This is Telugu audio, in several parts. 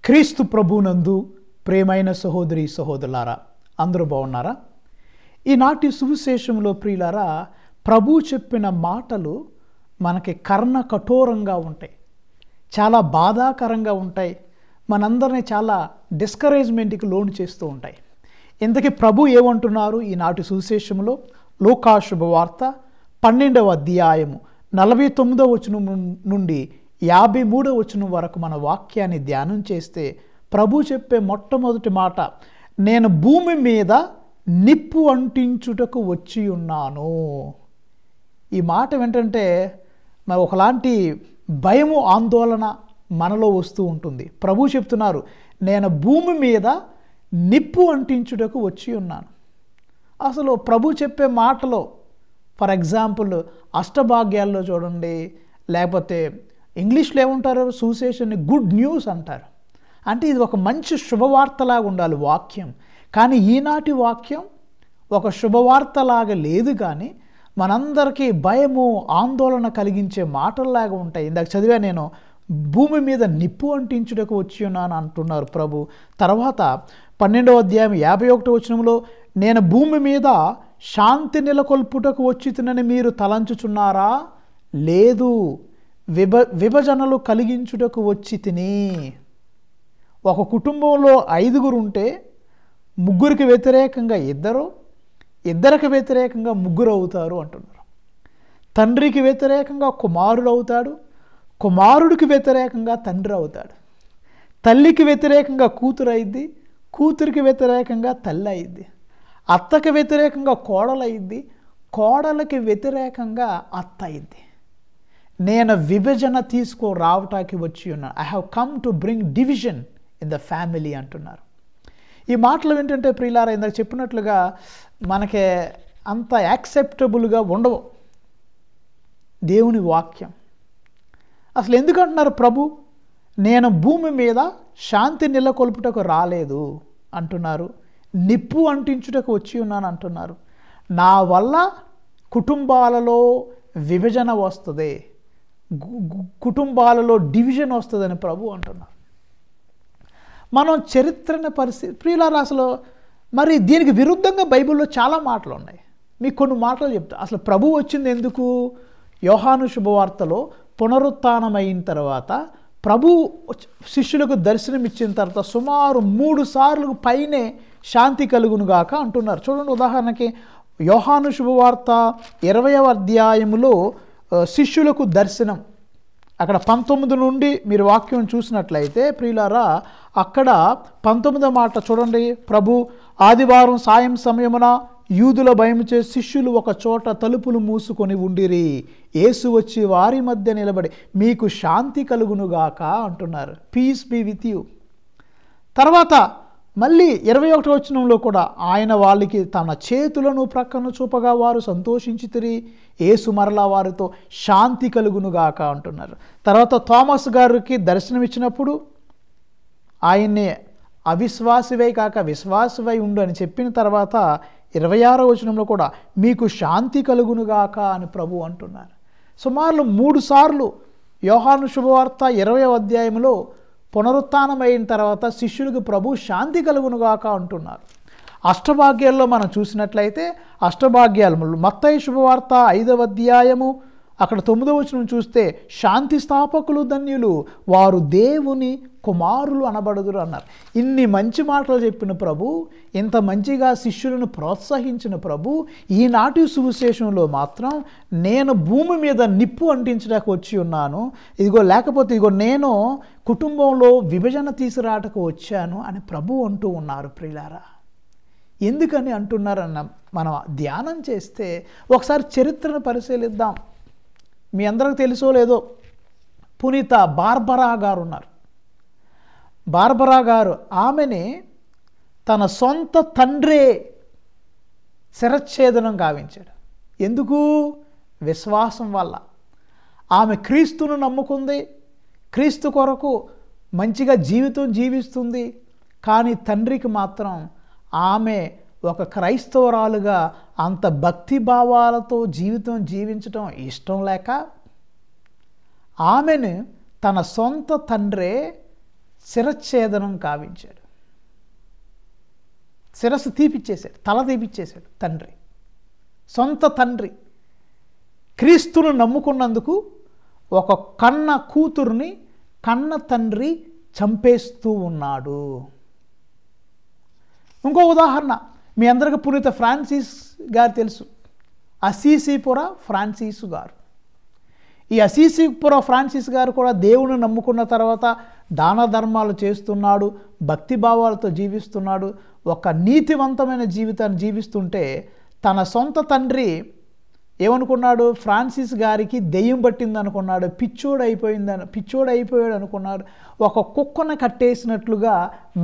క్రీస్తు ప్రభునందు ప్రేమైన సహోదరి సహోదరులారా, అందరూ బాగున్నారా? ఈనాటి సువిశేషంలో ప్రియులారా, ప్రభు చెప్పిన మాటలు మనకి కర్ణ కఠోరంగా ఉంటాయి, చాలా బాధాకరంగా ఉంటాయి, మనందరినీ చాలా డిస్కరేజ్మెంట్కి లోను చేస్తూ ఉంటాయి. ఇంతకీ ప్రభు ఏమంటున్నారు ఈనాటి సువిశేషంలో? లూకా శుభవార్త 12వ అధ్యాయము 49వ వచనం నుండి 53వ వచనం వరకు మన వాక్యాన్ని ధ్యానం చేస్తే ప్రభు చెప్పే మొట్టమొదటి మాట, నేను భూమి మీద నిప్పు అంటించుటకు వచ్చి ఉన్నాను. ఈ మాట ఏంటంటే మరి ఒకలాంటి భయము, ఆందోళన మనలో వస్తూ ఉంటుంది. ప్రభు చెప్తున్నారు, నేను భూమి మీద నిప్పు అంటించుటకు వచ్చి ఉన్నాను. అసలు ప్రభు చెప్పే మాటలో ఫర్ ఎగ్జాంపుల్ అష్టభాగ్యాల్లో చూడండి, లేకపోతే ఇంగ్లీష్లో ఏమంటారు, సువిశేషాన్ని గుడ్ న్యూస్ అంటారు. అంటే ఇది ఒక మంచి శుభవార్తలాగా ఉండాలి వాక్యం. కానీ ఈనాటి వాక్యం ఒక శుభవార్తలాగా లేదు, కానీ మనందరికీ భయము, ఆందోళన కలిగించే మాటల్లాగా ఉంటాయి. ఇందాక చదివా నేను, భూమి మీద నిప్పు అంటించుటకు వచ్చి ఉన్నాను అంటున్నారు ప్రభు. తర్వాత 12వ అధ్యాయం 51వ వచనంలో, నేను భూమి మీద శాంతి నెలకొల్పుటకు వచ్చి తినని మీరు తలంచుచున్నారా? లేదు, విభజనలు కలిగించుటకు వచ్చి తిని. ఒక కుటుంబంలో 5గురు ఉంటే ముగ్గురికి వ్యతిరేకంగా ఇద్దరికి వ్యతిరేకంగా ముగ్గురు అవుతారు అంటున్నారు. తండ్రికి వ్యతిరేకంగా కుమారుడు అవుతాడు, కుమారుడికి వ్యతిరేకంగా తండ్రి అవుతాడు, తల్లికి వ్యతిరేకంగా కూతురు అయింది, కూతురికి వ్యతిరేకంగా తల్లి అయింది, అత్తకి వ్యతిరేకంగా కోడలు అయింది, కోడలకి వ్యతిరేకంగా అత్త అయింది. నేను విభజన రావటానికి వచ్చి ఉన్నాను. I have come to bring division in the family అంటున్నారు. ఈ మాటలు ఏంటంటే ప్రియులారా, ఇందాక చెప్పినట్లుగా మనకి అంత యాక్సెప్టబుల్గా ఉండవు దేవుని వాక్యం. అసలు ఎందుకంటున్నారు ప్రభు, నేను భూమి మీద శాంతి నెలకొల్పుటకు రాలేదు అంటున్నారు, నిప్పు అంటించుటకు వచ్చి ఉన్నాను అంటున్నారు. నా వల్ల కుటుంబాలలో విభజన వస్తుంది, కుటుంబాలలో డివిజన్ వస్తుందని ప్రభు అంటున్నారు. మనం చరిత్రను ప్రియులారా, అసలు మరి దీనికి విరుద్ధంగా బైబిల్లో చాలా మాటలు ఉన్నాయి. మీకు కొన్ని మాటలు చెప్తా. అసలు ప్రభు వచ్చింది ఎందుకు? యోహాను శుభవార్తలో పునరుత్థానం అయిన తర్వాత ప్రభు శిష్యులకు దర్శనం ఇచ్చిన తర్వాత సుమారు 3 సార్లు పైనే శాంతి కలుగునుగాక అంటున్నారు. చూడండి, ఉదాహరణకి యోహాను శుభవార్త 20వ అధ్యాయములో శిష్యులకు దర్శనం, అక్కడ 19 నుండి మీరు వాక్యం చూసినట్లయితే ప్రియులారా, అక్కడ 19వ మాట చూడండి. ప్రభు ఆదివారం సాయం సమయమున యూదుల భయముచే శిష్యులు ఒక చోట తలుపులు మూసుకొని ఉండిరి. యేసు వచ్చి వారి మధ్య నిలబడి, మీకు శాంతి కలుగునుగాక అంటున్నారు. Peace be with you. తర్వాత మళ్ళీ 21వ వచనంలో కూడా, ఆయన వాళ్ళకి తన చేతులను ప్రక్కన చూపగా వారు సంతోషించితిరి. యేసు మరలా వారితో శాంతి కలుగునుగాక అంటున్నారు. తర్వాత థామస్ గారికి దర్శనమిచ్చినప్పుడు ఆయన్ని అవిశ్వాసివై కాక విశ్వాసివై ఉండు అని చెప్పిన తర్వాత 26వ వచనంలో కూడా మీకు శాంతి కలుగునుగాక అని ప్రభు అంటున్నారు. సుమారు 3 సార్లు యోహాను శుభవార్త 20వ అధ్యాయంలో పునరుత్థానం అయిన తర్వాత శిష్యులకు ప్రభు శాంతి కలుగునుగాక అంటున్నారు. అష్టభాగ్యాల్లో మనం చూసినట్లయితే అష్టభాగ్యాలు మత్తయి శుభవార్త 5వ అధ్యాయము అక్కడ 9వ వచనం చూస్తే, శాంతి స్థాపకులు ధన్యులు, వారు దేవుని కుమారులు అనబడుదురు అన్నారు. ఇన్ని మంచి మాటలు చెప్పిన ప్రభు, ఇంత మంచిగా శిష్యులను ప్రోత్సహించిన ప్రభు, ఈనాటి సువిశేషంలో మాత్రం నేను భూమి మీద నిప్పు అంటించడానికి వచ్చి ఉన్నాను, లేకపోతే నేను కుటుంబంలో విభజన తీసుకురాటకు వచ్చాను అని ప్రభు అంటూ ఉన్నారు. ప్రియులారా, ఎందుకని అంటున్నారన్న మనం ధ్యానం చేస్తే ఒకసారి చరిత్రను పరిశీలిద్దాం. మీ అందరికి తెలుసో లేదో, పునీత బార్బరా గారు ఉన్నారు. బార్బరా గారు, ఆమెని తన సొంత తండ్రే శిరచ్ఛేదనం గావించాడు. ఎందుకు? విశ్వాసం వల్ల. ఆమె క్రీస్తును నమ్ముకుంది, క్రీస్తు కొరకు మంచిగా జీవితం జీవిస్తుంది. కానీ తండ్రికి మాత్రం ఆమె ఒక క్రైస్తవురాలుగా అంత భక్తి భావాలతో జీవితం జీవించడం ఇష్టం లేక ఆమెను తన సొంత తండ్రే శిరచ్ఛేదనం కావించాడు. శిరస్సు తీపిచ్చేశాడు, తల తీపిచ్చేశాడు తండ్రి, సొంత తండ్రి. క్రీస్తును నమ్ముకున్నందుకు ఒక కన్న కూతుర్ని కన్న తండ్రి చంపేస్తూ ఉన్నాడు. ఇంకో ఉదాహరణ మీ అందరికీ పునీత ఫ్రాన్సిస్ గారు తెలుసు. అసీసీపుర ఫ్రాన్సిస్ గారు. ఈ అసీసీపుర ఫ్రాన్సిస్ గారు కూడా దేవుని నమ్ముకున్న తర్వాత దాన ధర్మాలు చేస్తున్నాడు, భక్తిభావాలతో జీవిస్తున్నాడు, ఒక నీతివంతమైన జీవితాన్ని జీవిస్తుంటే తన సొంత తండ్రి ఏమనుకున్నాడు? ఫ్రాన్సిస్ గారికి దెయ్యం పట్టింది అనుకున్నాడు, పిచ్చోడు అయిపోయాడు అనుకున్నాడు. ఒక కుక్కను కట్టేసినట్లుగా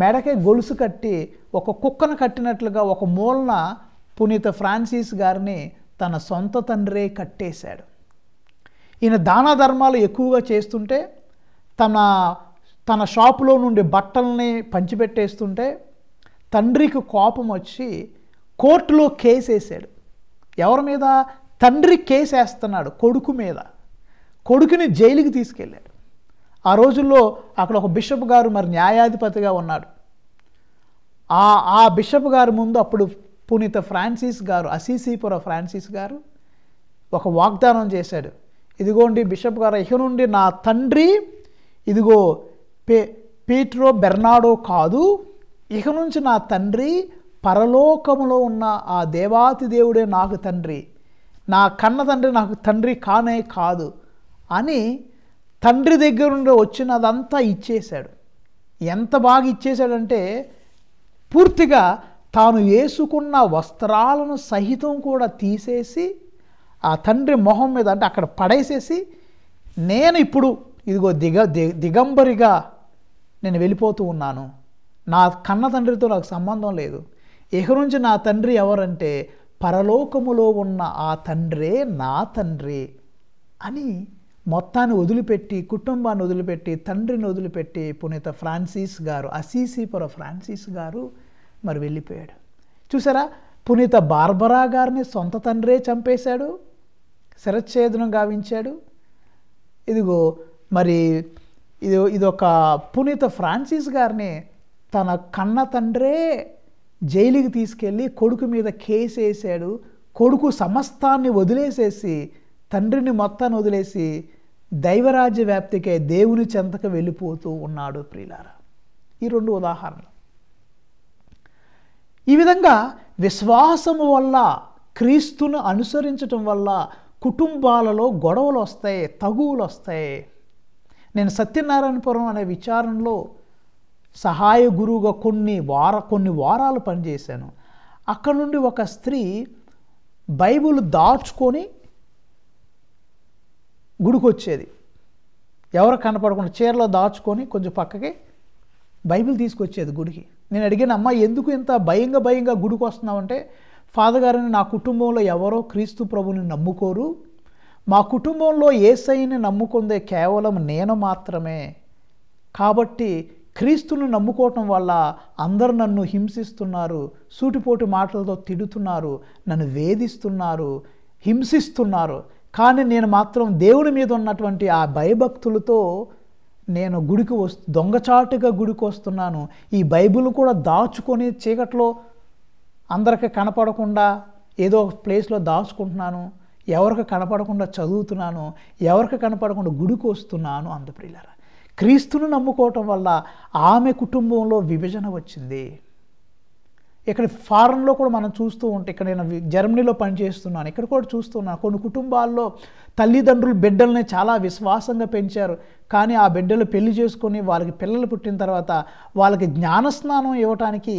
మెడకే గొలుసు కట్టి ఒక కుక్కను కట్టినట్లుగా ఒక మూలన పునీత ఫ్రాన్సిస్ గారిని తన సొంత తండ్రే కట్టేశాడు. ఈయన దాన ధర్మాలు ఎక్కువగా చేస్తుంటే తన షాపులో నుండి బట్టల్ని పంచిపెట్టేస్తుంటే తండ్రికి కోపం వచ్చి కోర్టులో కేసు వేసాడు. ఎవరి మీద? తండ్రి కేసు వేస్తున్నాడు కొడుకు మీద. కొడుకుని జైలుకి తీసుకెళ్ళాడు. ఆ రోజుల్లో అక్కడ ఒక బిషప్ గారు మరి న్యాయాధిపతిగా ఉన్నాడు. ఆ బిషప్ గారి ముందు అప్పుడు పునీత ఫ్రాన్సిస్ గారు, అసీసీపుర ఫ్రాన్సిస్ గారు ఒక వాగ్దానం చేశాడు. ఇదిగోండి బిషప్ గారు, ఇక నుండి నా తండ్రి ఇదిగో పీట్రో బెర్నాడో కాదు, ఇక నుంచి నా తండ్రి పరలోకములో ఉన్న ఆ దేవాతి దేవుడే నాకు తండ్రి, నా కన్న తండ్రి నాకు తండ్రి కానే కాదు అని తండ్రి దగ్గర నుండి వచ్చినదంతా ఇచ్చేశాడు. ఎంత బాగా ఇచ్చేశాడంటే పూర్తిగా తాను వేసుకున్న వస్త్రాలను సహితం కూడా తీసేసి ఆ తండ్రి మొహం మీద అంటే అక్కడ పడేసేసి, నేను ఇప్పుడు ఇదిగో దిగంబరిగా నేను వెళ్ళిపోతూ ఉన్నాను, నా కన్న తండ్రితో నాకు సంబంధం లేదు, ఇక నుంచి నా తండ్రి ఎవరంటే పరలోకములో ఉన్న ఆ తండ్రే నా తండ్రి అని మొత్తాన్ని వదిలిపెట్టి, కుటుంబాన్ని వదిలిపెట్టి, తండ్రిని వదిలిపెట్టి పునీత ఫ్రాన్సిస్ గారు, అసీసీపుర ఫ్రాన్సిస్ గారు మరి వెళ్ళిపోయాడు. చూసారా, పునీత బార్బరా గారిని సొంత తండ్రే చంపేశాడు, శిరచ్ఛేదనం గావించాడు. ఇదిగో మరి ఇదొక పునీత ఫ్రాన్సిస్ గారిని తన కన్న తండ్రే జైలుకి తీసుకెళ్ళి కొడుకు మీద కేసు వేసాడు. కొడుకు సమస్తాన్ని వదిలేసేసి, తండ్రిని మొత్తాన్ని వదిలేసి దైవరాజ్య వ్యాప్తికే దేవుని చెంతకు వెళ్ళిపోతూ ఉన్నాడు. ప్రియులారా, ఈ రెండు ఉదాహరణలు. ఈ విధంగా విశ్వాసము వల్ల, క్రీస్తును అనుసరించటం వల్ల కుటుంబాలలో గొడవలు వస్తాయి, తగువులు వస్తాయి. నేను సత్యనారాయణపురం అనే విచారణలో సహాయ గురువుగా కొన్ని వారాలు పనిచేశాను. అక్కడ నుండి ఒక స్త్రీ బైబిల్ దాచుకొని గుడికి వచ్చేది. ఎవరు కనపడకుండా చీరలో దాచుకొని కొంచెం పక్కకి బైబిల్ తీసుకొచ్చేది గుడికి. నేను అడిగాను, అమ్మ ఎందుకు ఇంత భయంగా గుడికి వస్తున్నావంటే, ఫాదర్ గారిని నా కుటుంబంలో ఎవరో క్రీస్తు ప్రభుని నమ్ముకోరు, మా కుటుంబంలో యేసయ్యని నమ్ముకుందే కేవలం నేను మాత్రమే, కాబట్టి క్రీస్తును నమ్ముకోవటం వల్ల అందరూ నన్ను హింసిస్తున్నారు, సూటిపోటి మాటలతో తిడుతున్నారు, నన్ను వేధిస్తున్నారు, హింసిస్తున్నారు, కానీ నేను మాత్రం దేవుని మీద ఉన్నటువంటి ఆ భయభక్తులతో నేను దొంగచాటుగా గుడికి వస్తున్నాను. ఈ బైబిల్ కూడా దాచుకొని చీకట్లో అందరికి కనపడకుండా ఏదో ఒక ప్లేస్లో దాచుకుంటున్నాను, ఎవరికి కనపడకుండా చదువుతున్నాను, ఎవరికి కనపడకుండా గుడికి వస్తున్నాను. ప్రియులారా, క్రీస్తును నమ్ముకోవటం వల్ల ఆమె కుటుంబంలో విభజన వచ్చింది. ఇక్కడ ఫారెన్లో కూడా మనం చూస్తూ ఉంటే, ఇక్కడ నేను జర్మనీలో పనిచేస్తున్నాను, ఇక్కడ కూడా చూస్తున్నాను కొన్ని కుటుంబాల్లో తల్లిదండ్రులు బిడ్డల్ని చాలా విశ్వాసంగా పెంచారు, కానీ ఆ బిడ్డలు పెళ్లి చేసుకొని వాళ్ళకి పిల్లలు పుట్టిన తర్వాత వాళ్ళకి జ్ఞానస్నానం ఇవ్వటానికి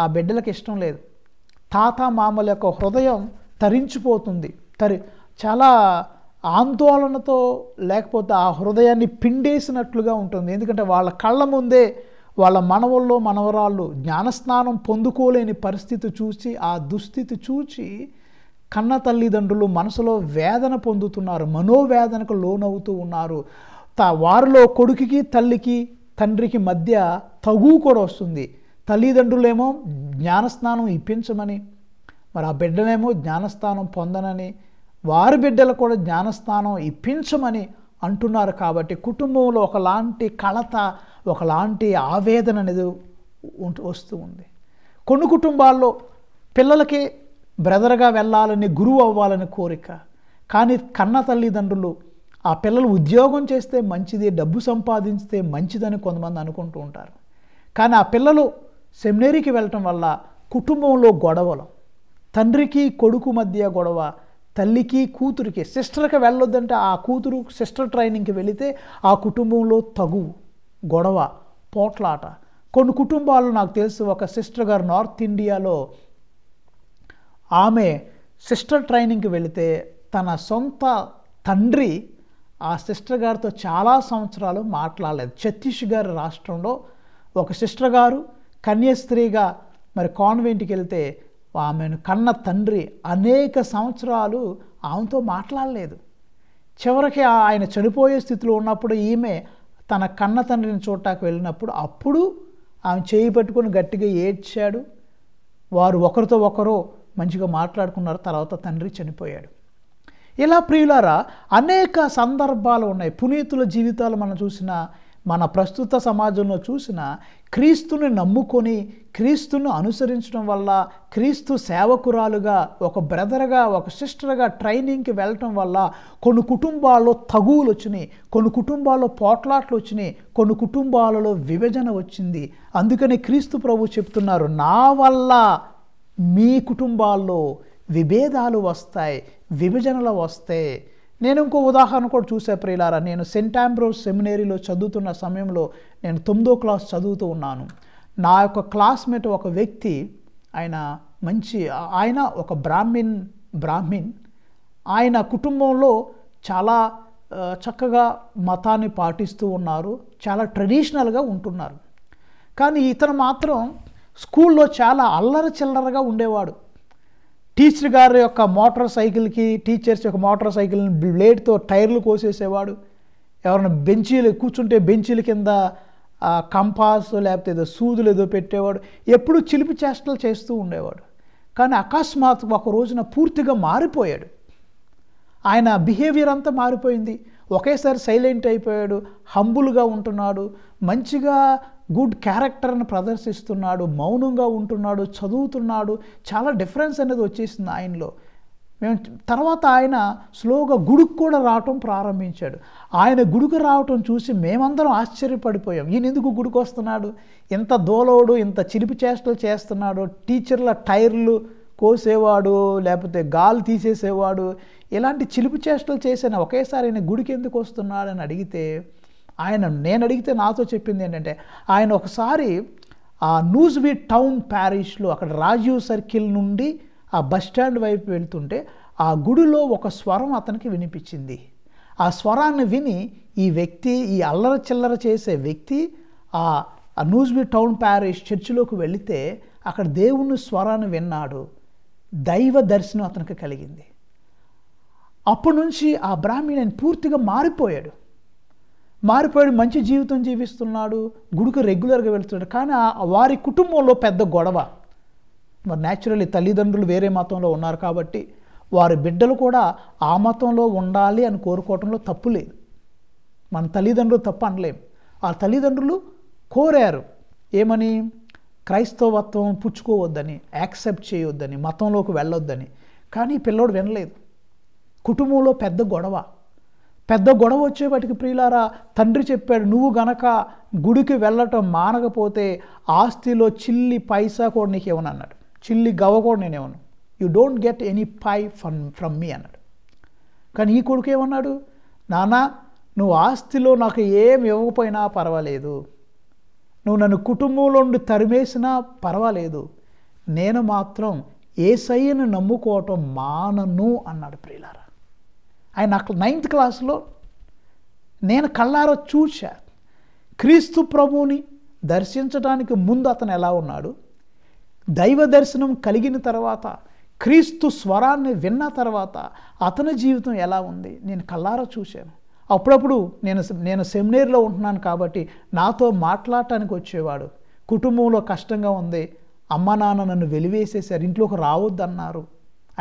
ఆ బిడ్డలకు ఇష్టం లేదు. తాత మామల యొక్క హృదయం తరించిపోతుంది, చాలా ఆందోళనతో, లేకపోతే ఆ హృదయాన్ని పిండేసినట్లుగా ఉంటుంది. ఎందుకంటే వాళ్ళ కళ్ళ ముందే వాళ్ళ మనవల్లో మనవరాళ్ళు జ్ఞానస్నానం పొందుకోలేని పరిస్థితి చూసి, ఆ దుస్థితి చూచి కన్న తల్లిదండ్రులు మనసులో వేదన పొందుతున్నారు, మనోవేదనకు లోనవుతూ ఉన్నారు. వారిలో కొడుకుకి తండ్రికి మధ్య తగువు కూడా వస్తుంది. తల్లిదండ్రులేమో జ్ఞానస్నానం ఇప్పించమని, మరి ఆ బిడ్డలేమో జ్ఞానస్నానం పొందనని, వారి బిడ్డలు కూడా జ్ఞానస్నానం ఇప్పించమని అంటున్నారు. కాబట్టి కుటుంబంలో ఒకలాంటి కలత, ఒకలాంటి ఆవేదన అనేది వస్తూ ఉంది. కొన్ని కుటుంబాల్లో పిల్లలకి బ్రదర్గా వెళ్ళాలని, గురువు అవ్వాలని కోరిక, కానీ కన్న తల్లిదండ్రులు ఆ పిల్లలు ఉద్యోగం చేస్తే మంచిది, డబ్బు సంపాదించితే మంచిదని కొంతమంది అనుకుంటూ ఉంటారు. కానీ ఆ పిల్లలు సెమినరీకి వెళ్ళటం వల్ల కుటుంబంలో గొడవలు, తండ్రికి కొడుకు మధ్య గొడవ, తల్లికి కూతురికి, సిస్టర్కి వెళ్ళొద్దంటే ఆ కూతురు సిస్టర్ ట్రైనింగ్కి వెళితే ఆ కుటుంబంలో తగువు, గొడవ, పోట్లాట. కొన్ని కుటుంబాలు నాకు తెలుసు, ఒక సిస్టర్ గారు నార్త్ ఇండియాలో ఆమె సిస్టర్ ట్రైనింగ్కి వెళితే తన సొంత తండ్రి ఆ సిస్టర్ గారితో చాలా సంవత్సరాలు మాట్లాడలేదు. ఛత్తీస్గఢ్ రాష్ట్రంలో ఒక సిస్టర్ గారు కన్యాస్త్రీగా మరి కాన్వెంట్కి వెళ్తే ఆమెను కన్న తండ్రి అనేక సంవత్సరాలు ఆమెతో మాట్లాడలేదు. చివరికి ఆయన చనిపోయే స్థితిలో ఉన్నప్పుడు ఈమె తన కన్న తండ్రిని చూడటానికి వెళ్ళినప్పుడు అప్పుడు ఆమె చేయి పట్టుకొని గట్టిగా ఏడ్చాడు. వారు ఒకరితో ఒకరు మంచిగా మాట్లాడుకున్నారు. తర్వాత తండ్రి చనిపోయాడు. ఇలా ప్రియులారా అనేక సందర్భాలు ఉన్నాయి. పునీతుల జీవితాలు మనం చూసిన, మన ప్రస్తుత సమాజంలో చూసిన, క్రీస్తుని నమ్ముకొని క్రీస్తును అనుసరించడం వల్ల, క్రీస్తు సేవకురాలుగా, ఒక బ్రదర్గా, ఒక సిస్టర్గా ట్రైనింగ్కి వెళ్ళటం వల్ల కొన్ని కుటుంబాల్లో తగువులు వచ్చినాయి, కొన్ని కుటుంబాల్లో పోట్లాట్లు వచ్చినాయి, కొన్ని కుటుంబాలలో విభజన వచ్చింది. అందుకని క్రీస్తు ప్రభు చెప్తున్నారు, నా వల్ల మీ కుటుంబాల్లో విభేదాలు వస్తాయి, విభజనలు వస్తాయి. నేను ఇంకో ఉదాహరణ కూడా చూసే ప్రియులారా. నేను సెయింట్ ఆంబ్రోస్ సెమినరీలో చదువుతున్న సమయంలో నేను 9వ క్లాస్ చదువుతూ ఉన్నాను. నా యొక్క క్లాస్మేట్ ఒక వ్యక్తి, ఆయన ఒక బ్రాహ్మిన్. ఆయన కుటుంబంలో చాలా చక్కగా మతాన్ని పాటిస్తూ ఉన్నారు, చాలా ట్రెడిషనల్గా ఉంటున్నారు. కానీ ఇతను మాత్రం స్కూల్లో చాలా అల్లరి చిల్లరగా ఉండేవాడు. టీచర్ గారి యొక్క మోటార్ సైకిల్కి, టీచర్స్ యొక్క మోటార్ సైకిల్ని బ్లేడ్తో టైర్లు కోసేసేవాడు. ఎవరైనా బెంచీలు కూర్చుంటే బెంచీల కింద కంపాస్ లేకపోతే ఏదో సూదులు ఏదో పెట్టేవాడు. ఎప్పుడూ చిలిపి చేష్టలు చేస్తూ ఉండేవాడు. కానీ అకస్మాత్తుగా ఒక రోజున పూర్తిగా మారిపోయాడు. ఆయన బిహేవియర్ అంతా మారిపోయింది. ఒకేసారి సైలెంట్ అయిపోయాడు, హంబుల్గా ఉంటున్నాడు, మంచిగా గుడ్ క్యారెక్టర్ని ప్రదర్శిస్తున్నాడు, మౌనంగా ఉంటున్నాడు, చదువుతున్నాడు. చాలా డిఫరెన్స్ అనేది వచ్చేసింది ఆయనలో. తర్వాత ఆయన స్లోగా గుడికి కూడా రావటం ప్రారంభించాడు. ఆయన గుడికి రావటం చూసి మేమందరం ఆశ్చర్యపడిపోయాం. ఈయన ఎందుకు గుడికి వస్తున్నాడు, ఇంత దోలోడు, ఇంత చిలిపి చేష్టలు చేస్తున్నాడు, టీచర్ల టైర్లు కోసేవాడు, లేకపోతే గాలి తీసేసేవాడు, ఇలాంటి చిలిపి చేష్టలు చేసిన ఒకేసారి ఆయన గుడికి ఎందుకు వస్తున్నాడని అడిగితే, నేను అడిగితే నాతో చెప్పింది ఏంటంటే, ఆయన ఒకసారి ఆ న్యూస్వీడ్ టౌన్ ప్యారిష్లో అక్కడ రాజీవ్ సర్కిల్ నుండి ఆ బస్ స్టాండ్ వైపు వెళ్తుంటే ఆ గుడిలో ఒక స్వరం అతనికి వినిపించింది. ఆ స్వరాన్ని విని ఈ వ్యక్తి, ఈ అల్లర చిల్లర చేసే వ్యక్తి ఆ న్యూస్వీడ్ టౌన్ ప్యారిష్ చర్చిలోకి వెళితే అక్కడ దేవుని స్వరాన్ని విన్నాడు. దైవ దర్శనం అతనికి కలిగింది. అప్పటి నుంచి ఆ బ్రాహ్మణుడు పూర్తిగా మారిపోయాడు. మంచి జీవితం జీవిస్తున్నాడు, గుడికి రెగ్యులర్గా వెళ్తున్నాడు. కానీ వారి కుటుంబంలో పెద్ద గొడవ. మరి న్యాచురల్లీ తల్లిదండ్రులు వేరే మతంలో ఉన్నారు కాబట్టి వారి బిడ్డలు కూడా ఆ మతంలో ఉండాలి అని కోరుకోవడంలో తప్పు లేదు. మన తల్లిదండ్రులు తప్పు అనలేం. ఆ తల్లిదండ్రులు కోరారు ఏమని, క్రైస్తవత్వం పుచ్చుకోవద్దని, యాక్సెప్ట్ చేయొద్దని, మతంలోకి వెళ్ళొద్దని. కానీ పిల్లోడు వినలేదు. కుటుంబంలో పెద్ద గొడవ వచ్చేవాటికి ప్రియులారా తండ్రి చెప్పాడు, నువ్వు గనక గుడికి వెళ్ళటం మానకపోతే ఆస్తిలో చిల్లి పైసా కూడా నీకు ఇవ్వను అన్నాడు. చిల్లి గవ్వ కూడా నేను ఇవ్వను, you don't get any pie from me అన్నాడు. కానీ ఈ కొడుకు ఏమన్నాడు, నాన్న నువ్వు ఆస్తిలో నాకు ఏం ఇవ్వకపోయినా పర్వాలేదు, నువ్వు నన్ను కుటుంబంలో నుండి తరిమేసినా పర్వాలేదు, నేను మాత్రం యేసయ్యను నమ్ముకోవటం మానను అన్నాడు ప్రియులారా. ఆయన 9th క్లాస్లో నేను కళ్ళారా చూశా. క్రీస్తు ప్రభువుని దర్శించడానికి ముందు అతను ఎలా ఉన్నాడు, దైవ దర్శనం కలిగిన తర్వాత, క్రీస్తు స్వరాన్ని విన్న తర్వాత అతని జీవితం ఎలా ఉంది నేను కళ్ళారా చూశాను. అప్పుడప్పుడు నేను సెమినరీలో ఉంటున్నాను కాబట్టి నాతో మాట్లాడటానికి వచ్చేవాడు. కుటుంబంలో కష్టంగా ఉంది, అమ్మ నాన్న నన్ను వెలివేసేసారు, ఇంట్లోకి రావద్దన్నారు,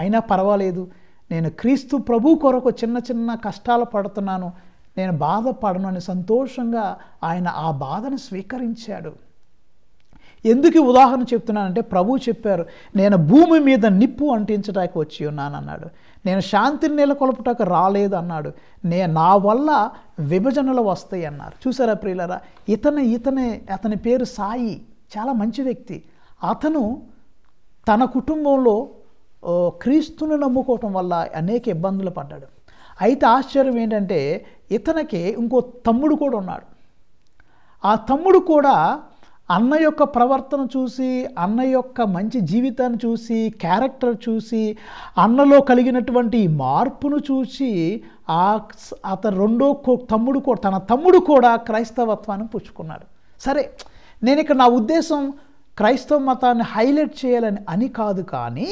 అయినా పర్వాలేదు, నేను క్రీస్తు ప్రభు కొరకు చిన్న చిన్న కష్టాలు పడుతున్నాను, నేను బాధపడను అని సంతోషంగా ఆయన ఆ బాధను స్వీకరించాడు. ఎందుకు ఈ ఉదాహరణ చెప్తున్నానంటే ప్రభువు చెప్పారు, నేను భూమి మీద నిప్పు అంటించడానికి వచ్చి ఉన్నానన్నాడు. నేను శాంతిని నెలకొల్పటకు రాలేదు అన్నాడు. నా వల్ల విభజనలు వస్తాయి అన్నారు. చూసారా ప్రియులారా, అతని పేరు సాయి, చాలా మంచి వ్యక్తి. అతను తన కుటుంబంలో క్రీస్తుని నమ్ముకోవటం వల్ల అనేక ఇబ్బందులు పడ్డాడు. అయితే ఆశ్చర్యం ఏంటంటే ఇతనికి ఇంకో తమ్ముడు కూడా ఉన్నాడు. ఆ తమ్ముడు కూడా అన్న యొక్క ప్రవర్తన చూసి, అన్న యొక్క మంచి జీవితాన్ని చూసి, క్యారెక్టర్ చూసి, అన్నలో కలిగినటువంటి మార్పును చూసి అతను తన తమ్ముడు కూడా క్రైస్తవత్వాన్ని పుచ్చుకున్నాడు. సరే, నేను ఇక్కడ నా ఉద్దేశం క్రైస్తవ మతాన్ని హైలైట్ చేయాలని అని కాదు, కానీ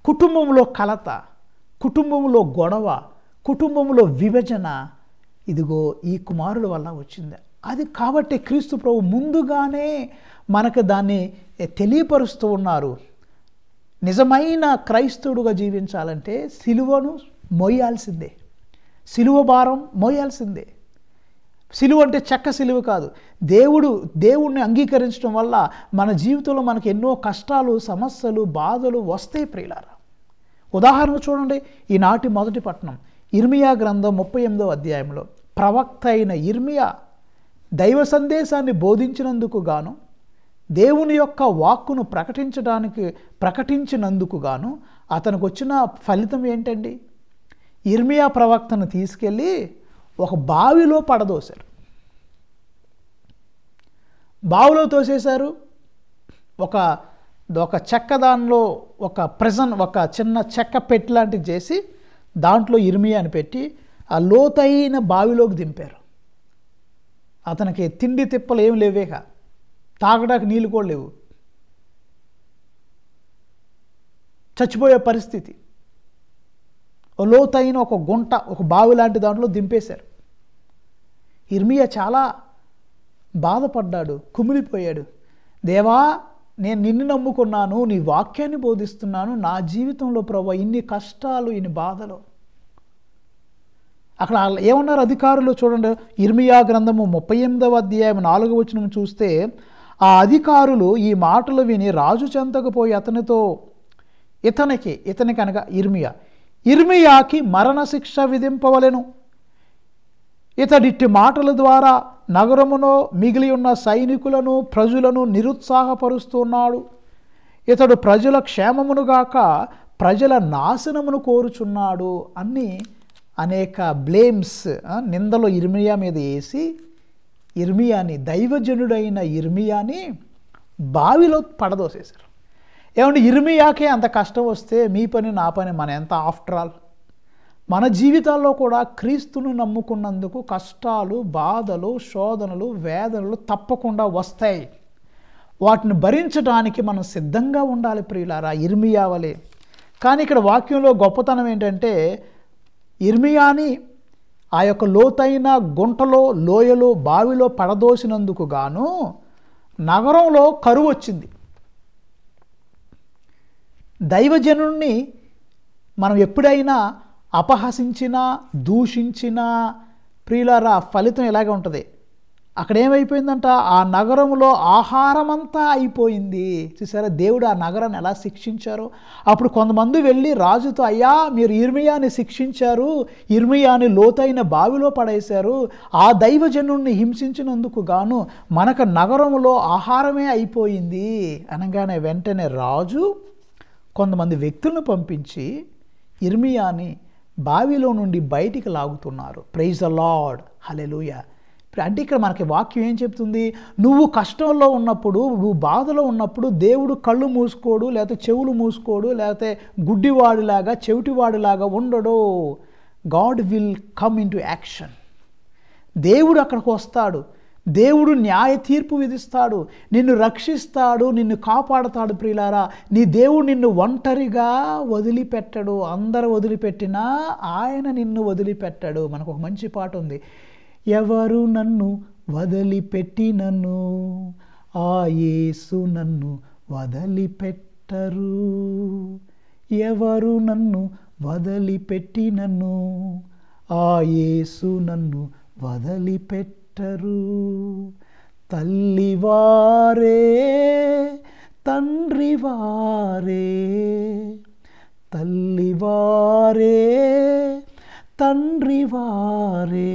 కుటుంబంలో కలత, కుటుంబంలో గొడవ, కుటుంబంలో విభజన ఇదిగో ఈ కుమారుడు వల్ల వచ్చింది. అది కాబట్టి క్రీస్తు ప్రభు ముందుగానే మనకు దాన్ని తెలియపరుస్తూ ఉన్నారు. నిజమైన క్రైస్తవుడుగా జీవించాలంటే సిలువను మోయాల్సిందే, సిలువ భారం మోయాల్సిందే. సిలువ అంటే చెక్క సిలువ కాదు. దేవుణ్ణి అంగీకరించడం వల్ల మన జీవితంలో మనకు ఎన్నో కష్టాలు, సమస్యలు, బాధలు వస్తాయి ప్రియులారా. ఉదాహరణ చూడండి, ఈనాటి మొదటి పట్టణం ఇర్మియా గ్రంథం 38వ అధ్యాయంలో ప్రవక్త అయిన ఇర్మియా దైవ సందేశాన్ని బోధించినందుకు గాను, దేవుని యొక్క వాక్కును ప్రకటించినందుకు గాను అతనికి వచ్చిన ఫలితం ఏంటండి? ఇర్మియా ప్రవక్తను తీసుకెళ్ళి ఒక బావిలో పడదోశారు. బావిలో తోసేశారు. ఒక చెక్క దానిలో ఒక చిన్న చెక్క పెట్టి లాంటిది చేసి దాంట్లో ఇర్మియాని పెట్టి ఆ లోతైన బావిలోకి దింపారు. అతనికి తిండి తిప్పలు ఏం లేవేక, తాగడానికి నీళ్ళు కూడా లేవు, చచ్చిపోయే పరిస్థితి. లోతైన ఒక గుంట, ఒక బావి లాంటి దాంట్లో దింపేశారు. ఇర్మియా చాలా బాధపడ్డాడు, కుమిలిపోయాడు. దేవా, నేను నిన్ను నమ్ముకున్నాను, నీ వాక్యాన్ని బోధిస్తున్నాను, నా జీవితంలో ప్రభువా ఇన్ని కష్టాలు, ఇన్ని బాధలు. అక్కడ ఏమన్నారు అధికారులు? చూడండి, ఇర్మియా గ్రంథము 38వ అధ్యాయం 4వ వచనం చూస్తే, ఆ అధికారులు ఈ మాటలు విని రాజు చెంతకు పోయి ఇతనికి అనగా ఇర్మియాకి మరణశిక్ష విధింపవలెను. ఇతడిట్టి మాటల ద్వారా నగరములో మిగిలి ఉన్న సైనికులను, ప్రజలను నిరుత్సాహపరుస్తున్నాడు. ఇతడు ప్రజల క్షేమమునుగాక ప్రజల నాశనమును కోరుచున్నాడు అని అనేక బ్లేమ్స్, నిందలు ఇర్మియా మీద వేసి దైవజనుడైన ఇర్మియాని బావిలో పడదోసేశారు. ఏమంటే ఇర్మియాకే అంత కష్టం వస్తే మీ పని నా పని మన ఎంత? ఆఫ్టర్ ఆల్ మన జీవితాల్లో కూడా క్రీస్తును నమ్ముకున్నందుకు కష్టాలు, బాధలు, శోధనలు, వేదనలు తప్పకుండా వస్తాయి. వాటిని భరించడానికి మనం సిద్ధంగా ఉండాలి ప్రియులారా, ఇర్మియా వలె. కానీ ఇక్కడ వాక్యంలో గొప్పతనం ఏంటంటే ఇర్మియాని ఆ యొక్క లోతైన గుంటలో, లోయలో, బావిలో పడదోసినందుకు గాను నగరంలో కరువు వచ్చింది. దైవజనుణ్ణి మనం ఎప్పుడైనా అపహసించినా, దూషించినా ప్రియులారా ఫలితం ఎలాగే ఉంటుంది? అక్కడ ఏమైపోయిందంట, ఆ నగరంలో ఆహారమంతా అయిపోయింది. చూసారా దేవుడు ఆ నగరాన్ని ఎలా శిక్షించారో. అప్పుడు కొంతమంది వెళ్ళి రాజుతో, అయ్యా మీరు ఇర్మియాని శిక్షించారు, ఇర్మియాని లోతైన బావిలో పడేశారు, ఆ దైవజనుణ్ణి హింసించినందుకు గాను మనకు నగరంలో ఆహారమే అయిపోయింది అనగానే వెంటనే రాజు కొంతమంది వ్యక్తులను పంపించి ఇర్మియాని బావిలో నుండి బయటికి లాగుతున్నారు. ప్రైజ్ ద లార్డ్, హల్లెలూయా. అంటే ఇక్కడ మనకి వాక్యం ఏం చెప్తుంది? నువ్వు కష్టంలో ఉన్నప్పుడు, నువ్వు బాధలో ఉన్నప్పుడు దేవుడు కళ్ళు మూసుకోడు, లేకపోతే చెవులు మూసుకోడు, లేకపోతే గుడ్డివాడిలాగా చెవిటివాడిలాగా ఉండడు. God will come in to action. దేవుడు అక్కడికి వస్తాడు, దేవుడు న్యాయ తీర్పు విధిస్తాడు, నిన్ను రక్షిస్తాడు, నిన్ను కాపాడుతాడు. ప్రియులారా, నీ దేవుడు నిన్ను ఒంటరిగా వదిలిపెట్టడు. అందరూ వదిలిపెట్టినా ఆయన నిన్ను వదిలిపెట్టడు. మనకు ఒక మంచి పాట ఉంది, ఎవరు నన్ను వదిలిపెట్టినను ఆ యేసు నన్ను వదిలిపెట్టరు. ఎవరు నన్ను వదిలిపెట్టినను ఆ యేసు నన్ను వదిలిపెట్టరు. తల్లివారే తండ్రివారే, తల్లివారే తండ్రివారే,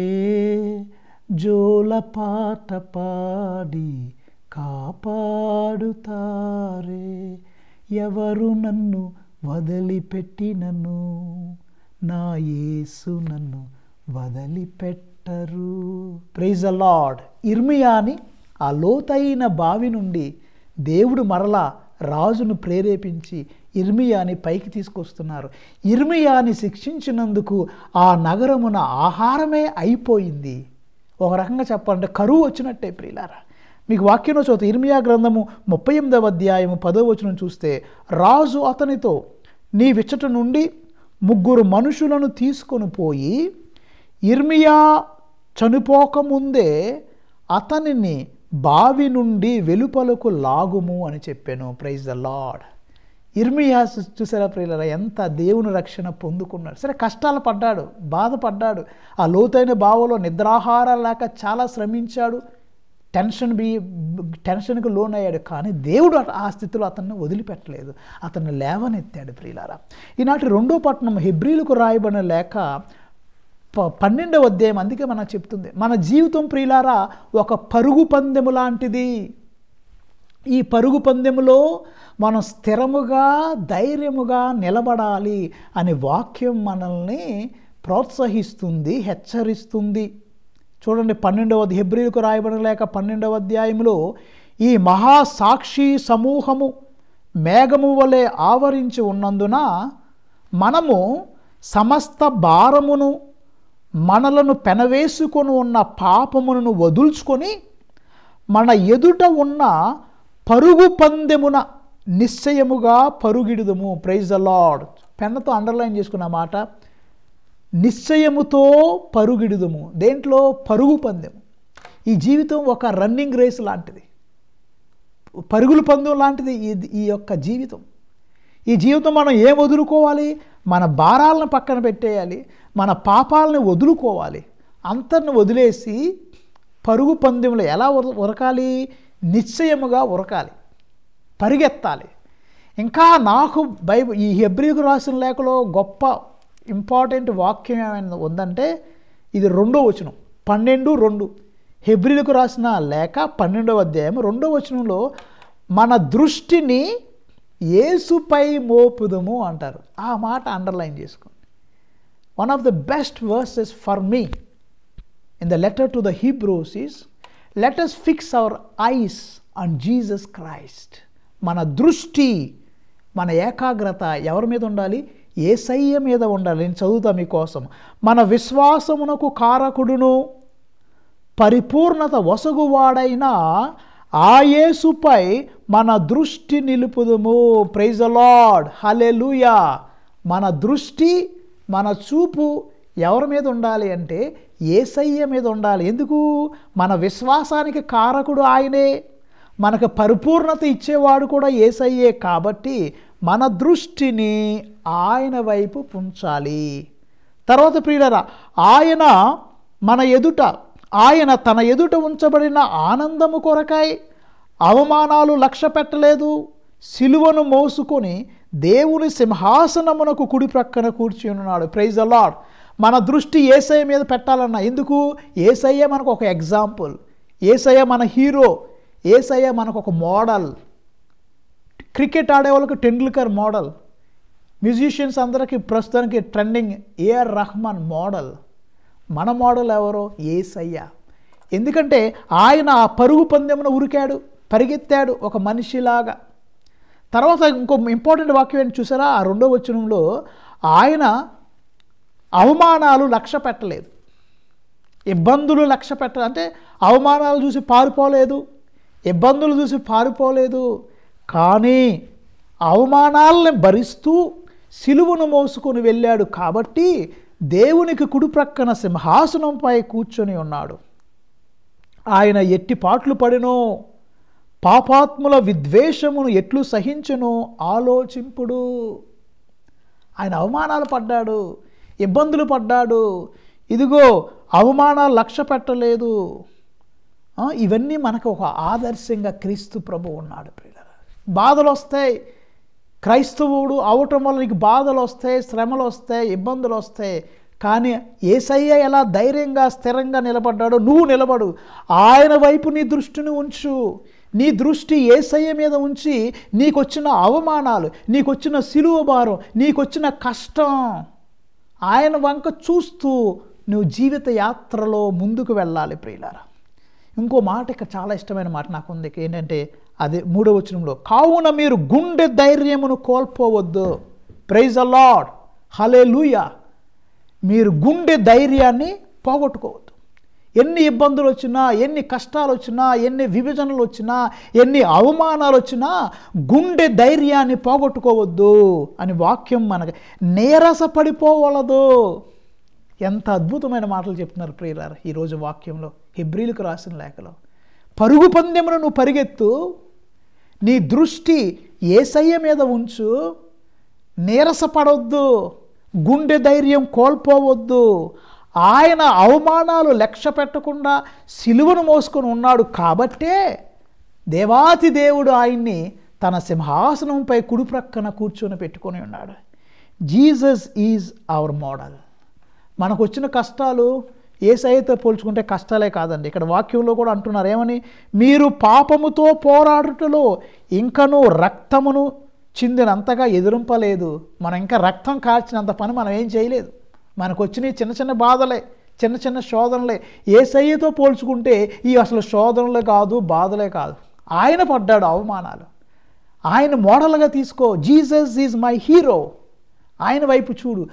జోలపాట పాడి కాపాడుతారే. ఎవరు నన్ను వదిలిపెట్టినను, నా యేసు నన్ను వదిలిపెట్టరు. Praise the lord. ఇర్మియాని ఆ లోతైన బావి నుండి దేవుడు మరలా రాజును ప్రేరేపించి ఇర్మియాని పైకి తీసుకొస్తున్నారు. ఇర్మియాని శిక్షించినందుకు ఆ నగరమున ఆహారమే అయిపోయింది. ఒక రకంగా చెప్పాలంటే కరువు వచ్చినట్టే ప్రియులారా. మీకు వాక్యంలో చదువుతా, ఇర్మియా గ్రంథము 38వ అధ్యాయము 10వ వచనం చూస్తే, రాజు అతనితో, నీ విచ్చట నుండి 3 మనుషులను తీసుకొని పోయి ఇర్మియా చనిపోకముందే అతనిని బావి నుండి వెలుపలకు లాగుము అని చెప్పాను. Praise the Lord. ఇర్మియా చూసారా ప్రియులారా, ఎంత దేవుని రక్షణ పొందుకున్నాడు. సరే, కష్టాలు పడ్డాడు, బాధపడ్డాడు, ఆ లోతైన బావిలో నిద్రాహారాలు లేక చాలా శ్రమించాడు, టెన్షన్కి లోనయ్యాడు. కానీ దేవుడు ఆ స్థితిలో అతన్ని వదిలిపెట్టలేదు, అతన్ని లేవనెత్తాడు ప్రియులారా. ఈనాటి 2వ పట్టణం హెబ్రీలకు రాయబడిన లేఖ 12వ అధ్యాయం అందుకే మనం చెప్తుంది, మన జీవితం ప్రియులారా ఒక పరుగు పందెము లాంటిది. ఈ పరుగు పందెములో మనం స్థిరముగా ధైర్యముగా నిలబడాలి అనే వాక్యం మనల్ని ప్రోత్సహిస్తుంది, హెచ్చరిస్తుంది. చూడండి, 12వ హెబ్రీలకు రాయబడిన లేక 12వ అధ్యాయంలో, ఈ మహాసాక్షి సమూహము మేఘము వలె ఆవరించి ఉన్నందున మనము సమస్త భారమును మనలను పెనవేసుకొని ఉన్న పాపమును వదుల్చుకొని మన ఎదుట ఉన్న పరుగు పందెమున నిశ్చయముగా పరుగిడుదము. Praise the lord. పెన్నతో అండర్లైన్ చేసుకున్న మాట, నిశ్చయముతో పరుగిడుదము. దేంట్లో? పరుగు పందెము. ఈ జీవితం ఒక రన్నింగ్ రేస్ లాంటిది, పరుగుల పందెం లాంటిది ఈ యొక్క జీవితం. ఈ జీవితం మనం ఏం వదులుకోవాలి? మన భారాలను పక్కన పెట్టేయాలి, మన పాపాలను వదులుకోవాలి. అంతర్ని వదిలేసి పరుగు పందెంలో ఎలా ఉరకాలి? నిశ్చయముగా ఉరకాలి, పరిగెత్తాలి. ఇంకా నాకు ఈ హెబ్రీకు రాసిన లేఖలో గొప్ప ఇంపార్టెంట్ వాక్యం ఏమైనా ఉందంటే ఇది 2వ వచనం, 12:2. హెబ్రీలకు రాసిన లేఖ 12వ అధ్యాయం 2వ వచనంలో, మన దృష్టిని యేసుపై మోపుదము అంటారు. ఆ మాట అండర్లైన్ చేసుకోండి. One of the best versus for me in the letter to the Hebrews is, let us fix our eyes on Jesus Christ. మన దృష్టి, మన ఏకాగ్రత ఎవరి మీద ఉండాలి? యేసయ్య మీద ఉండాలి. నేను చదువుతా మీకోసం. మన విశ్వాసమునకు కారకుడును పరిపూర్ణత వసగువాడైన ఆ యేసుపై మన దృష్టి నిలుపుదము. Praise the lord. హల్లెలూయా. మన దృష్టి, మన చూపు ఎవరి మీద ఉండాలి అంటే యేసయ్య మీద ఉండాలి. ఎందుకు? మన విశ్వాసానికి కారకుడు ఆయనే, మనకు పరిపూర్ణత ఇచ్చేవాడు కూడా యేసయ్యే. కాబట్టి మన దృష్టిని ఆయన వైపు ఉంచాలి. తర్వాత ప్రియులారా, ఆయన తన ఎదుట ఉంచబడిన ఆనందము కొరకై అవమానాలు లక్ష్య పెట్టలేదు, సిలువను మోసుకొని దేవుని సింహాసనమునకు కుడి ప్రక్కన కూర్చుని ఉన్నాడు. Praise the Lord. మన దృష్టి యేసయ్య మీద పెట్టాలన్నా. ఎందుకు? యేసయ్య మనకు ఒక ఎగ్జాంపుల్, యేసయ్య మన హీరో, యేసయ్య మనకు ఒక మోడల్. క్రికెట్ ఆడే వాళ్ళకి టెండూల్కర్ మోడల్, మ్యూజిషియన్స్ అందరికీ ప్రస్తుతానికి ట్రెండింగ్ ఏఆర్ రెహమాన్ మోడల్. మన మోడల్ ఎవరో? యేసయ్య. ఎందుకంటే ఆయన ఆ పరుగు పందెమున ఉరికాడు, పరిగెత్తాడు ఒక మనిషిలాగా. తర్వాత ఇంకో ఇంపార్టెంట్ వాక్యం ఏంటి చూసారా? ఆ 2వ వచనంలో, ఆయన అవమానాలు లక్ష్య పెట్టలేదు, ఇబ్బందులు లక్ష్య పెట్టలేదు. అంటే అవమానాలు చూసి పారిపోలేదు, ఇబ్బందులు చూసి పారిపోలేదు, కానీ అవమానాలను భరిస్తూ సిలువను మోసుకొని వెళ్ళాడు. కాబట్టి దేవునికి కుడి ప్రక్కన సింహాసనంపై కూర్చొని ఉన్నాడు. ఆయన ఎట్టి పాట్లు పడినో, పాపాత్ముల విద్వేషమును ఎట్లు సహించునో ఆలోచింపుడు. ఆయన అవమానాలు పడ్డాడు, ఇబ్బందులు పడ్డాడు, ఇదిగో అవమానాలు లక్ష్య పెట్టలేదు. ఇవన్నీ మనకు ఒక ఆదర్శంగా క్రీస్తు ప్రభు ఉన్నాడు ప్రియులారా. బాధలు వస్తాయి, క్రైస్తవుడు అవటం వల్ల నీకు బాధలు వస్తాయి, శ్రమలు వస్తాయి, ఇబ్బందులు వస్తాయి. కానీ యేసయ్య ఎలా ధైర్యంగా స్థిరంగా నిలబడ్డాడో నువ్వు నిలబడు. ఆయన వైపు నీ దృష్టిని ఉంచు. నీ దృష్టి యేసయ్య మీద ఉంచి నీకొచ్చిన అవమానాలు, నీకొచ్చిన సిలువ భారం, నీకొచ్చిన కష్టం ఆయన వంక చూస్తూ నువ్వు జీవిత యాత్రలో ముందుకు వెళ్ళాలి ప్రియులారా. ఇంకో మాట ఇక్కడ చాలా ఇష్టమైన మాట నాకు ఉంది. ఏంటంటే అదే 3వ వచనంలో, కావున మీరు గుండె ధైర్యమును కోల్పోవద్దు. ప్రైజ్ ద లార్డ్, హల్లెలూయా. మీరు గుండె ధైర్యాన్ని పోగొట్టుకోవద్దు. ఎన్ని ఇబ్బందులు వచ్చినా, ఎన్ని కష్టాలు వచ్చినా, ఎన్ని విభజనలు వచ్చినా, ఎన్ని అవమానాలు వచ్చినా గుండె ధైర్యాన్ని పోగొట్టుకోవద్దు అని వాక్యం మనకి. నీరసపడిపోవలదు. ఎంత అద్భుతమైన మాటలు చెప్తున్నారు ప్రియులారా ఈరోజు వాక్యంలో, హెబ్రీలకు రాసిన లేఖలో. పరుగు పందెమును నువ్వు పరిగెత్తు, నీ దృష్టి యేసయ్య మీద ఉంచు, నీరసపడొద్దు, గుండె ధైర్యం కోల్పోవద్దు. ఆయన అవమానాలు లక్ష్య పెట్టకుండా సిలువను మోసుకొని ఉన్నాడు కాబట్టే దేవాతి దేవుడు ఆయన్ని తన సింహాసనంపై కుడి ప్రక్కన కూర్చొని పెట్టుకొని ఉన్నాడు. Jesus is our model. మనకు వచ్చిన కష్టాలు యేసయ్యతో పోల్చుకుంటే కష్టాలే కాదండి. ఇక్కడ వాక్యంలో కూడా అంటున్నారు ఏమని, మీరు పాపముతో పోరాడుటలో ఇంకనూ రక్తమును చిందినంతగా ఎదురింపలేదు. మనం ఇంకా రక్తం కార్చినంత పని మనం ఏం చేయలేదు. మనకు వచ్చిన చిన్న చిన్న బాధలే, చిన్న చిన్న శోధనలే. యేసయ్యతో పోల్చుకుంటే ఈ అసలు శోధనలే కాదు, బాధలే కాదు. ఆయన పడ్డాడు అవమానాలు. ఆయన మోడల్గా తీసుకో. Jesus is my hero. ఆయన వైపు చూడు.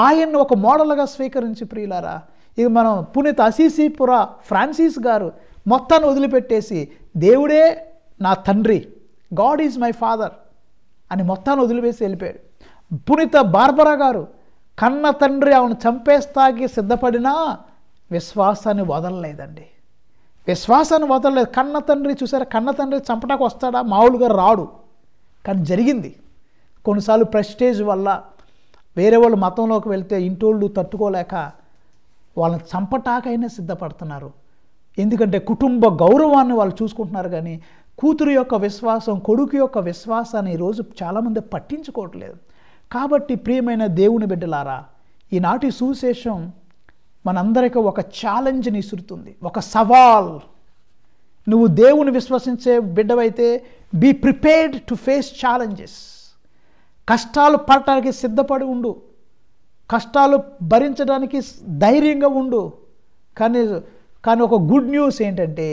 ఆయన్ను ఒక మోడల్గా స్వీకరించి ప్రియులారా. ఇక మనం పునీత అసీసీపుర ఫ్రాన్సిస్ గారు మొత్తాన్ని వదిలిపెట్టేసి దేవుడే నా తండ్రి, గాడ్ ఈజ్ మై ఫాదర్ అని మొత్తాన్ని వదిలివేసి వెళ్ళిపోయాడు. పునీత బార్బరా గారు కన్న తండ్రి ఆమెను చంపేస్తాకి సిద్ధపడినా విశ్వాసాన్ని వదలలేదండి. విశ్వాసాన్ని వదలలేదు. కన్న తండ్రి చూసారా, కన్న తండ్రి చంపడానికి వస్తాడా? మామూలుగా రాడు. కానీ జరిగింది. కొన్నిసార్లు ప్రెస్టేజ్ వల్ల వేరే వాళ్ళు మతంలోకి వెళ్తే ఇంటోళ్ళు తట్టుకోలేక వాళ్ళని చంపటాకైనా సిద్ధపడుతున్నారు. ఎందుకంటే కుటుంబ గౌరవాన్ని వాళ్ళు చూసుకుంటున్నారు. కానీ కూతురు యొక్క విశ్వాసం, కొడుకు యొక్క విశ్వాసాన్ని ఈరోజు చాలామంది పట్టించుకోవట్లేదు. కాబట్టి ప్రియమైన దేవుని బిడ్డలారా, ఈనాటి సువిశేషం మనందరికీ ఒక ఛాలెంజ్ని ఇసురుతుంది, ఒక సవాల్. నువ్వు దేవుని విశ్వసించే బిడ్డవైతే be prepared to face challenges. కష్టాలు పడటానికి సిద్ధపడి ఉండు, కష్టాలు భరించడానికి ధైర్యంగా ఉండు. కానీ ఒక గుడ్ న్యూస్ ఏంటంటే,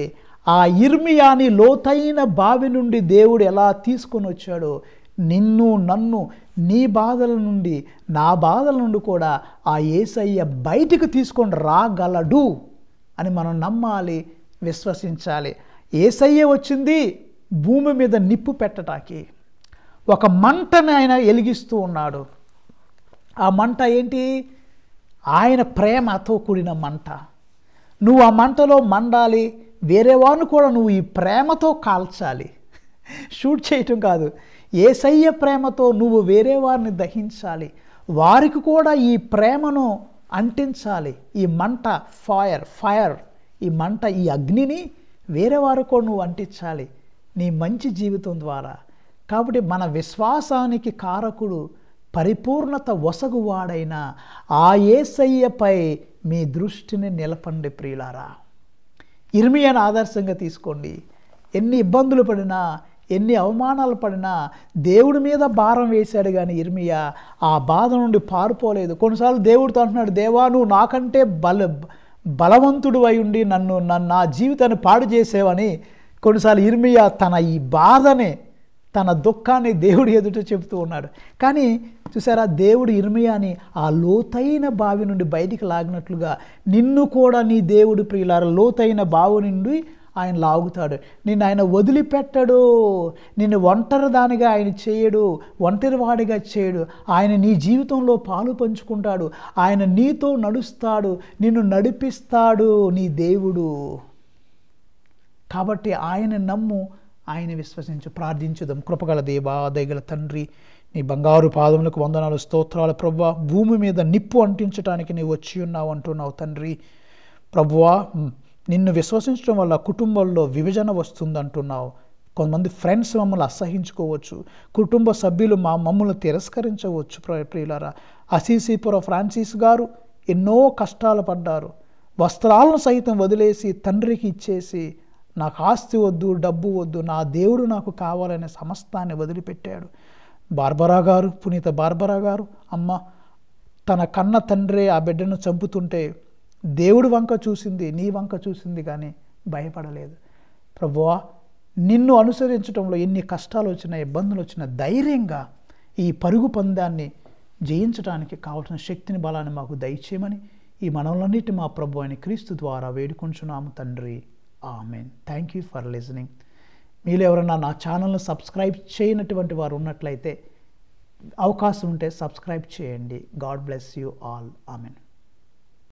ఆ ఇర్మియాని లోతైన బావి నుండి దేవుడు ఎలా తీసుకొని వచ్చాడో నిన్ను నన్ను నీ బాధల నుండి, నా బాధల నుండి కూడా ఆ యేసయ్య బయటికి తీసుకొని రాగలడు అని మనం నమ్మాలి, విశ్వసించాలి. యేసయ్య వచ్చింది భూమి మీద నిప్పు పెట్టడానికి. ఒక మంటను ఆయన వెలిగిస్తూ ఉన్నాడు. ఆ మంట ఏంటి? ఆయన ప్రేమతో కూడిన మంట. నువ్వు ఆ మంటలో మండాలి. వేరే వారిని కూడా నువ్వు ఈ ప్రేమతో కాల్చాలి. షూట్ చేయటం కాదు, యేసయ్య ప్రేమతో నువ్వు వేరే వారిని దహించాలి. వారికి కూడా ఈ ప్రేమను అంటించాలి. ఈ మంట ఫైర్ ఈ మంట, ఈ అగ్నిని వేరే వారికి కూడా నువ్వు అంటించాలి నీ మంచి జీవితం ద్వారా. కాబట్టి మన విశ్వాసానికి కారకుడు, పరిపూర్ణత వసగువాడైన ఆ యేసయ్యపై మీ దృష్టిని నిలపండి ప్రియులారా. ఇర్మియాను ఆదర్శంగా తీసుకోండి. ఎన్ని ఇబ్బందులు పడినా, ఎన్ని అవమానాలు పడినా దేవుడి మీద భారం వేశాడు. కానీ ఇర్మియా ఆ బాధ నుండి పారిపోలేదు. కొన్నిసార్లు దేవుడితో అంటున్నాడు, దేవా నువ్వు నాకంటే బలవంతుడు అయి ఉండి నా జీవితాన్ని పాడు చేసేవని కొన్నిసార్లు ఇర్మియా తన ఈ బాధని, తన దుఃఖాన్ని దేవుడి ఎదుట చెబుతూ ఉన్నాడు. కానీ చూసారా, దేవుడు ఇర్మియాని ఆ లోతైన బావి నుండి బయటికి లాగినట్లుగా నిన్ను కూడా నీ దేవుడు ప్రియులారా లోతైన బావి నుండి ఆయన లాగుతాడు. నిన్ను ఆయన వదిలిపెట్టడు. నిన్ను ఒంటరిదానిగా ఆయన చేయడు, ఒంటరివాడిగా చేయడు. ఆయన నీ జీవితంలో పాలు పంచుకుంటాడు. ఆయన నీతో నడుస్తాడు, నిన్ను నడిపిస్తాడు నీ దేవుడు. కాబట్టి ఆయన నమ్ము, ఆయన విశ్వసించు. ప్రార్థించుదాం. కృపగల దేవా, దయగల తండ్రి, నీ బంగారు పాదములకు వందనాలు, స్తోత్రాలు ప్రభువా. భూమి మీద నిప్పు అంటించడానికి నీవు వచ్చి ఉన్నావు అంటున్నావు తండ్రి. ప్రభువా, నిన్ను విశ్వసించడం వల్ల కుటుంబంలో విభజన వస్తుందంటున్నావు. కొంతమంది ఫ్రెండ్స్ మమ్మల్ని అసహించుకోవచ్చు, కుటుంబ సభ్యులు మమ్మల్ని తిరస్కరించవచ్చు. ప్రియులారా, అసీసీపురం ఫ్రాన్సిస్ గారు ఎన్నో కష్టాలు పడ్డారు. వస్త్రాలను సైతం వదిలేసి తండ్రికి ఇచ్చేసి, నాకు ఆస్తి వద్దు, డబ్బు వద్దు, నా దేవుడు నాకు కావాలనే సమస్తాన్ని వదిలిపెట్టాడు. బార్బరా గారు, పునీత బార్బరా గారు, అమ్మ తన కన్న తండ్రే ఆ బిడ్డను చంపుతుంటే దేవుడి వంక చూసింది, నీ వంక చూసింది, కానీ భయపడలేదు. ప్రభువా, నిన్ను అనుసరించడంలో ఎన్ని కష్టాలు వచ్చినా, ఇబ్బందులు వచ్చినా ధైర్యంగా ఈ పరుగు పందాన్ని జయించడానికి కావలసిన శక్తిని, బలాన్ని మాకు దయచేయమని ఈ మనవులన్నిటి మా ప్రభు అయిన క్రీస్తు ద్వారా వేడుకొంచున్నాము తండ్రి. Amen. Thank you for listening. మీలో ఎవరైనా నా ఛానల్ను సబ్స్క్రైబ్ చేయనటువంటి వారు ఉన్నట్లయితే అవకాశం ఉంటే సబ్స్క్రైబ్ చేయండి. God bless you all. Amen.